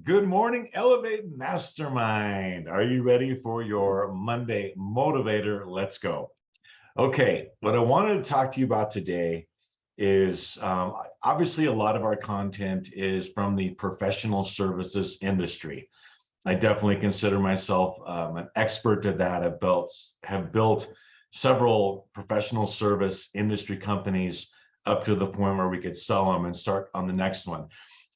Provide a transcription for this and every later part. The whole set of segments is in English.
Good morning, Elevate Mastermind. Are you ready for your Monday motivator? Let's go. Okay, what I wanted to talk to you about today is obviously a lot of our content is from the professional services industry. I definitely consider myself an expert at that. Have built several professional service industry companies up to the point where we could sell them and start on the next one.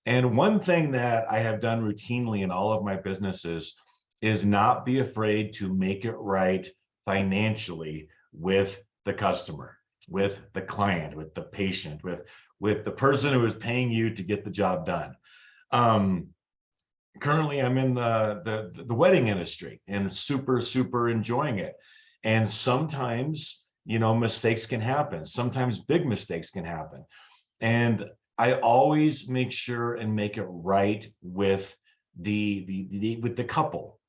And one thing that I have done routinely in all of my businesses is not be afraid to make it right financially with the customer, with the client, with the patient, with the person who is paying you to get the job done. Um, Currently, I'm in the wedding industry and super enjoying it. And sometimes, mistakes can happen. Sometimes big mistakes can happen. And I always make sure and make it right with the couple.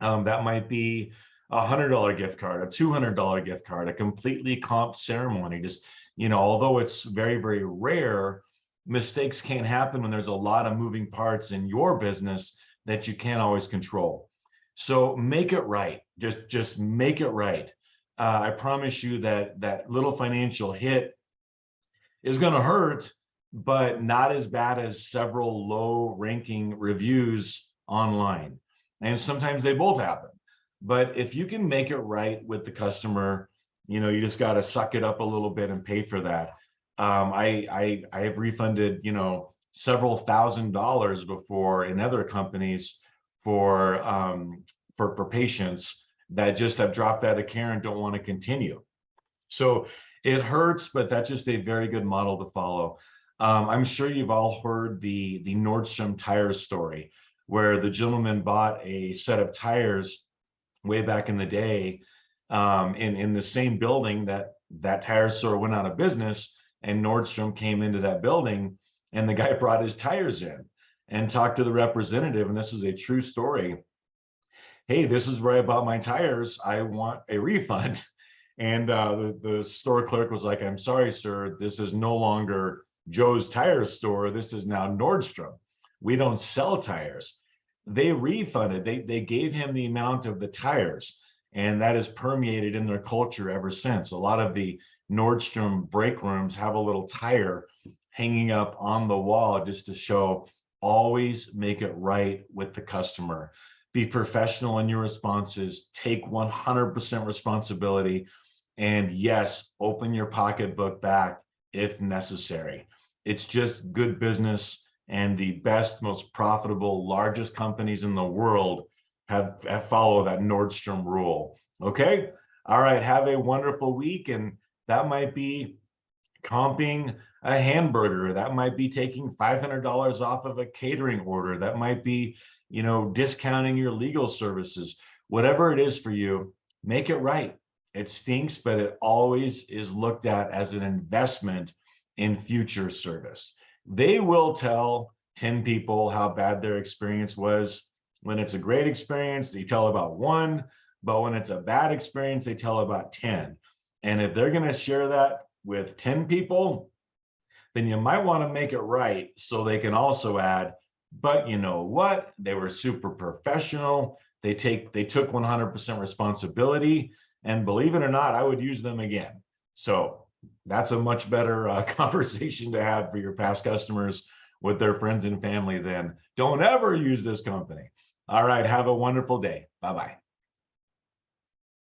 That might be $100 gift card, a $200 gift card, a completely comp ceremony. Just, although it's very rare, mistakes can happen when there's a lot of moving parts in your business that you can't always control. So make it right. Just make it right. I promise you that little financial hit is going to hurt, but not as bad as several low ranking reviews online. And sometimes they both happen. But if you can make it right with the customer, you just got to suck it up a little bit and pay for that. I have refunded, several $1,000s before in other companies for patients that just have dropped out of care and don't want to continue. So it hurts, but that's just a very good model to follow. I'm sure you've all heard the Nordstrom tire story, where the gentleman bought a set of tires way back in the day in the same building that tire store went out of business, and Nordstrom came into that building, and the guy brought his tires in and talked to the representative, and this is a true story. Hey, this is where I bought my tires. I want a refund. And the store clerk was like, I'm sorry, sir, this is no longer Joe's tire store. This is now Nordstrom. We don't sell tires. They refunded, they gave him the amount of the tires, and that has permeated in their culture ever since. A lot of the Nordstrom break rooms have a little tire hanging up on the wall just to show, always make it right with the customer. Be professional in your responses, take 100% responsibility, and yes, open your pocketbook back if necessary. It's just good business, and the best, most profitable, largest companies in the world have followed that Nordstrom rule. Okay? All right, have a wonderful week. And that might be comping a hamburger. That might be taking $500 off of a catering order. That might be, discounting your legal services. Whatever it is for you, make it right. It stinks, but it always is looked at as an investment in future service. They will tell 10 people how bad their experience was. When it's a great experience, they tell about one, but when it's a bad experience, they tell about 10. And if they're going to share that with 10 people, then you might want to make it right so they can also add, but you know what? They were super professional. They took 100% responsibility. And believe it or not, I would use them again. So that's a much better conversation to have for your past customers with their friends and family than don't ever use this company. All right. Have a wonderful day. Bye-bye.